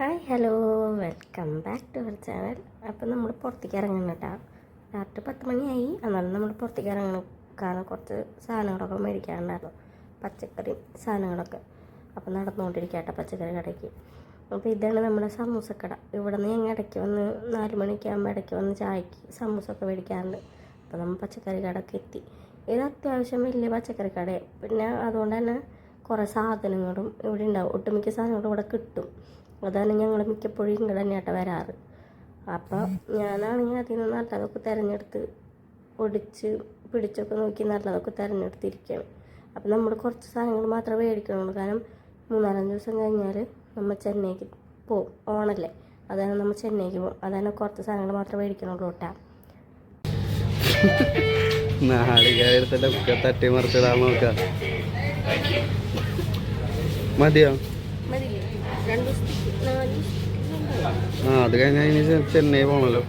Hi hello welcome back to our channel. അപ്പോൾ നമ്മൾ പുറത്തേക്ക് ഇറങ്ങണം കേട്ടോ. രാത്രി 10 മണിയായി. എന്നാലും നമ്മൾ പുറത്തേക്ക് ഇറങ്ങണം. കാരണം കുറച്ച് സാധനങ്ങളൊക്കെ മേടിക്കാനുണ്ടായിരുന്നു, പച്ചക്കറി സാധനങ്ങളൊക്കെ. അപ്പോൾ നടന്നുകൊണ്ടിരിക്കുക കേട്ടോ പച്ചക്കറി കടയ്ക്ക്. അപ്പോൾ ഇതാണ് നമ്മുടെ സമൂസക്കട. ഇവിടെ നിന്ന് ഞങ്ങൾ ഇടയ്ക്ക് വന്ന് 4 മണിയൊക്കെ ആകുമ്പോൾ ഇടയ്ക്ക് വന്ന് ചായക്ക് സമൂസൊക്കെ മേടിക്കാറുണ്ട്. അപ്പോൾ നമ്മൾ പച്ചക്കറി കടയ്ക്ക് എത്തി. ഇത് അത്യാവശ്യം വലിയ പച്ചക്കറി കടയാണ്. പിന്നെ അതുകൊണ്ട് തന്നെ കുറേ സാധനങ്ങളും ഇവിടെ ഉണ്ടാവും. ഒട്ടുമിക്ക സാധനങ്ങളും ഇവിടെ കിട്ടും. അതാണ് ഞങ്ങൾ മിക്കപ്പോഴും ഇങ്ങോട്ട് തന്നെയായിട്ട് വരാറ്. അപ്പോൾ ഞാനാണെങ്കിൽ അതിൽ നിന്ന് നല്ലതൊക്കെ തിരഞ്ഞെടുത്ത് പിടിച്ചൊക്കെ നോക്കി നല്ലതൊക്കെ തിരഞ്ഞെടുത്തിരിക്കുകയാണ്. അപ്പോൾ നമ്മൾ കുറച്ച് സാധനങ്ങൾ മാത്രമേ മേടിക്കണുള്ളൂ. കാരണം 3-4 ദിവസം കഴിഞ്ഞാൽ നമ്മൾ ചെന്നൈക്ക് പോവും. ഓണല്ലേ, അതാണ് നമ്മൾ ചെന്നൈക്ക് പോകും. അതാണ് കുറച്ച് സാധനങ്ങൾ മാത്രമേ മേടിക്കണുള്ളൂ കേട്ടോ. നാളികേരത്തിൻ്റെ തട്ടി മറിച്ചിടാൻ നോക്കാം. മതിയോ? അത് കഴിഞ്ഞാൽ ഇനി ചെന്നൈ പോകണല്ലോ.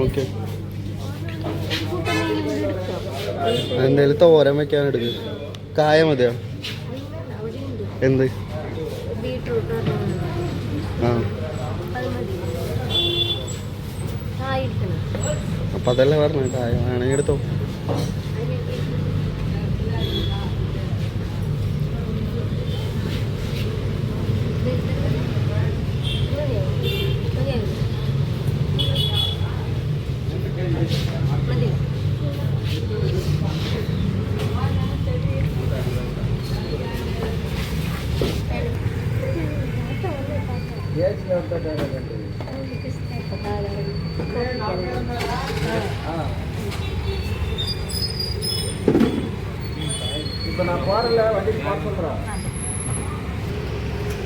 ഓക്കെ, എന്തായാലും തോരൻ വെക്കാൻ എടുക്കും. കായ മതിയോ? എന്ത്? അപ്പം അതല്ലേ പറഞ്ഞു, കായ വേണമെങ്കിൽ എടുത്തോ.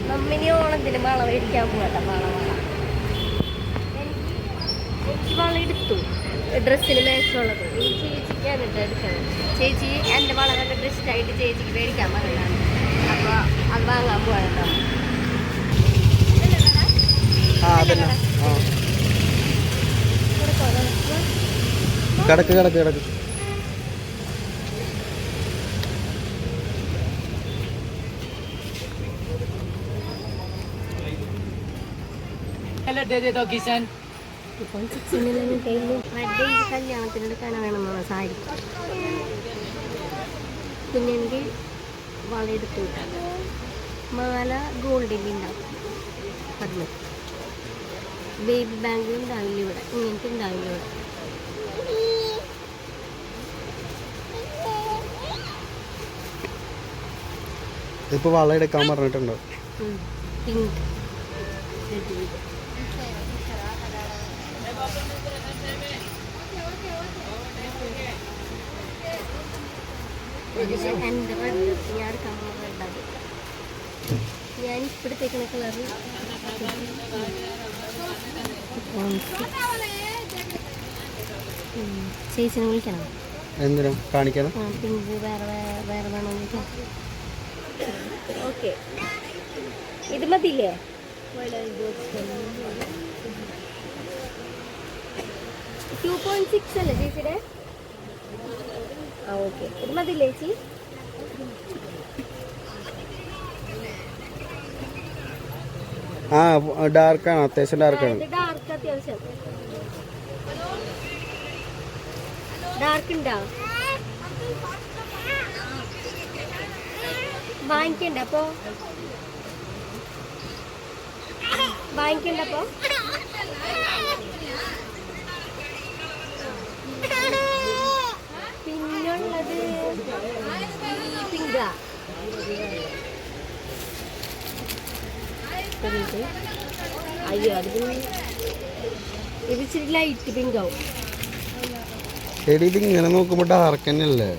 മമ്മിനി ഓണത്തിന് വള മേടിക്കാൻ പോകട്ടെ. എനിക്ക് വള എടുത്തു, ഡ്രസ്സിന് മേച്ചുള്ളത്. ഈ ചേച്ചിക്കാണ് എടുക്കണം. ചേച്ചി എൻ്റെ വള കണ്ട് ഡ്രസ്സായിട്ട് ചേച്ചിക്ക് മേടിക്കാൻ പറഞ്ഞതാണ്. അപ്പോൾ അത് വാങ്ങാൻ പോകട്ടോ. കിടക്ക് കിടക്ക് കിടക്ക്. കല്യാണത്തിനെടുക്കാൻ വേണമെന്നാണ് സാരി. പിന്നെ എനിക്ക് വള എടുത്തു. മാല ഗോൾഡിൻ്റെ ഉണ്ടാവും. പതിന് ബേബി ബാങ്കിൽ ഉണ്ടാവില്ല ഇവിടെ, ഇങ്ങനത്തെ ഉണ്ടാവില്ല ഇവിടെ. ഇപ്പൊ വള എടുക്കാൻ പറഞ്ഞിട്ടുണ്ടോ? പിങ്ക് എൻ്റെ റെഡ് ഞാൻ എടുക്കാൻ റെഡാണ്. ഞാൻ ഇപ്പോഴത്തേക്കുന്ന കളറ് ചേച്ചിനെ വിളിക്കണം. എന്തിനാ കാണിക്കണം? പിങ്ക് വേറെ വേണമെന്ന് വിളിക്കാം. ഓക്കെ, ഇത് മതിയില്ലേ? 2.6 അല്ലേ ചേച്ചിയുടെ? ആ ഓക്കെ, ഇത് മതിയില്ലേ ചേച്ചി? ആ ഡാർക്കാണ്, അത്യാവശ്യം ഡാർക്കാണ്. ഡാർക്ക് അത്യാവശ്യം ഡാർക്ക് ഉണ്ടോ? വാങ്ങിക്കണ്ട അപ്പോ? വാങ്ങിക്കണ്ടപ്പോ? പിന്നുള്ളത് പിങ്കാ. അയ്യോ, അത് ഇത് ഇച്ചിരി ലൈറ്റ് പിങ്ക് ആവും. ഇങ്ങനെ നോക്കുമ്പോ ഡാർക്ക് തന്നെയല്ലേ?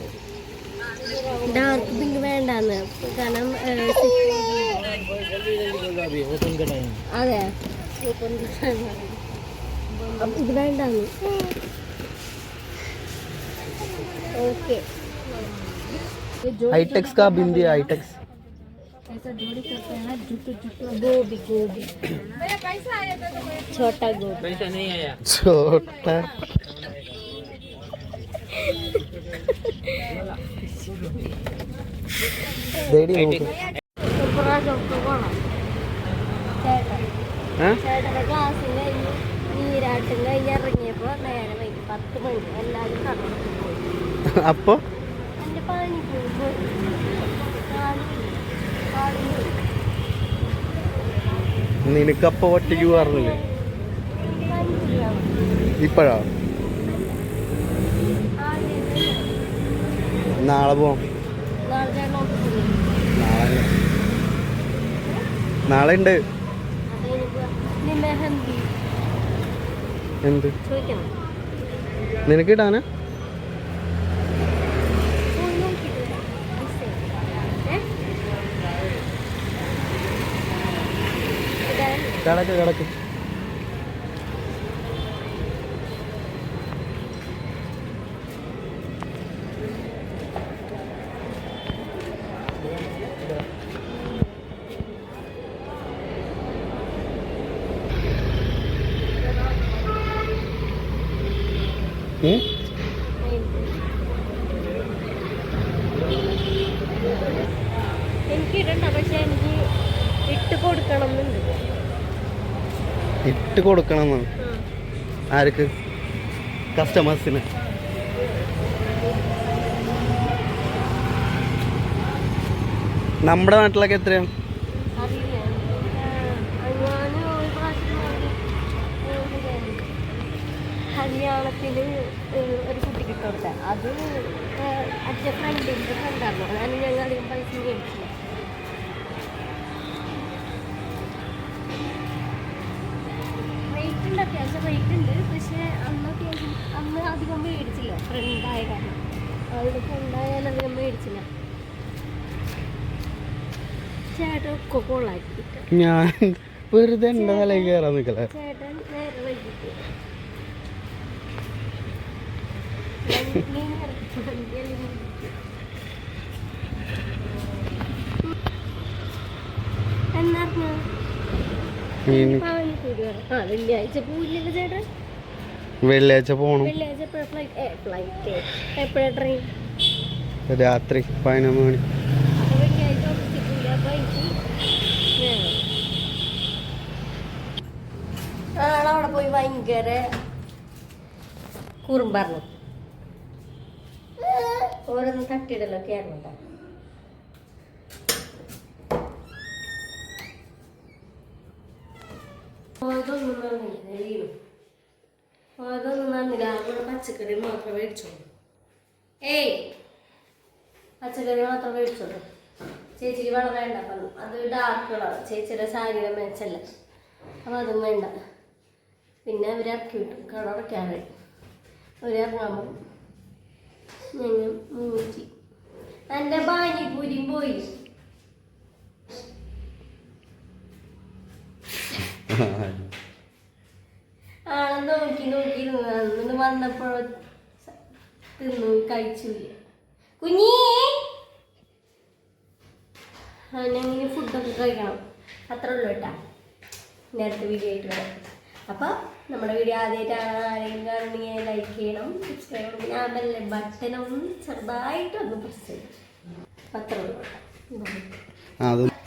ഡാർക്ക് പിങ്ക് വേണ്ടാന്ന്. കാരണം അതെ, ഇത് വേണ്ടാന്ന്. ഓക്കെ, हाईटेक्स का बिंदी हाईटेक्स गोभी गोभी छोटा गोभी. पैसा नहीं आया. छोटा डेडी ചേട്ടൻ്റെ ക്ലാസ്സും കഴിഞ്ഞ് നീരാട്ടും കഴിഞ്ഞ് ഇറങ്ങിയപ്പോൾ നേരെ വൈകി 10 മണി എല്ലാവരും കടന്നു പോയി. അപ്പൊ എൻ്റെ പാനിപ്പൂരി പോയി. നിനക്കപ്പോ ഒറ്റയ്ക്ക് പോകാറില്ലേ? ഇപ്പോഴാ? നാളെ പോവാം. നാളെ ഉണ്ട്. എന്ത് നിനക്ക് ഇടാനാ? കിടക്ക് കിടക്ക്. എനിക്ക് ഇടണ്ട, പക്ഷെ എനിക്ക് ഇട്ട് കൊടുക്കണം എന്നുണ്ട്. ഇട്ട് കൊടുക്കണം ആർക്ക്? കസ്റ്റമേഴ്സിന്. നമ്മുടെ നാട്ടിലൊക്കെ എത്രയാ? കല്യാണത്തിന് ഒരു കുട്ടിക്ക് ഇട്ട് കൊടുത്ത അത് അച്ഛൻ ഫ്രണ്ടിൻ്റെ ഫ്രണ്ടായിരുന്നു. അതാണ് ഞങ്ങൾ അധികം പൈസ മേടിച്ചില്ല. റേറ്റ് ഉണ്ട്, അത്യാവശ്യം റേറ്റ് ഉണ്ട്. പക്ഷേ അന്ന് അധികം മേടിച്ചില്ല, ഫ്രണ്ടായ കാരണം. അവളുടെ ഫ്രണ്ടായാലും അധികം മേടിച്ചില്ല. ചേട്ടൻ ഒക്കെ കൊള്ളാക്കി. ഞാൻ വെറുതെ എൻ്റെ തലയിൽ കയറാൻ നിൽക്കല. ചേട്ടൻ നേരെ വൈകിട്ട് വെള്ളിയാഴ്ച പോയില്ലല്ലോ ചേട്ടൻ? വെള്ളിയാഴ്ച പോണം. വെള്ളിയാഴ്ച ഫ്ലൈറ്റ് എപ്പോഴാ ട്രെയിൻ? രാത്രി 11 മണി. വെള്ളിയാഴ്ച ഓഫീസിൽ അപ്പൊ ആളവിടെ പോയി ഭയങ്കര കുറുമ്പായിരുന്നു. ഓരോന്ന് തട്ടിയിടലൊക്കെ ആയിരുന്നു കേട്ടോ. അതൊന്നും നടന്നില്ല. അവിടെ പച്ചക്കറി മാത്രം മേടിച്ചോളൂ. പച്ചക്കറി മാത്രം മേടിച്ചോളൂ. ചേച്ചിക്ക് വെള്ളം വേണ്ട. അപ്പം അത് ഡാർക്ക് കളർ ചേച്ചിയുടെ സാരിയുടെ മേച്ചല്ല, അപ്പം അതും വേണ്ട. പിന്നെ അവരിറക്കി വിട്ടു, കട അടയ്ക്കാറായി. അവരിറങ്ങാൻ പോകും. ഞങ്ങൾ മൂച്ചി എൻ്റെ പാനിപ്പൂരിയും പോയി. ആളെ നോക്കി നോക്കി നിന്ന് വന്നപ്പോഴോ തിന്നു കഴിച്ചില്ല. കുഞ്ഞി ഞങ്ങനെ ഫുഡൊക്കെ കഴിക്കണം. അത്രേ ഉള്ളൂ കേട്ടാ. നേരത്തെ വീഡിയോ ആയിട്ട് വരാം. അപ്പോൾ നമ്മുടെ വീഡിയോ ആദ്യമായിട്ടാണ് ആരെങ്കിലും കാണണമെങ്കിൽ ലൈക്ക് ചെയ്യണം, സബ്സ്ക്രൈബ് ചെയ്യണം. ഞാൻ ബെൽ ബട്ടനും ചെറുതായിട്ടൊന്ന് പ്രസ് ചെയ്യും. അത്രേ ഉള്ളൂ കേട്ടോ.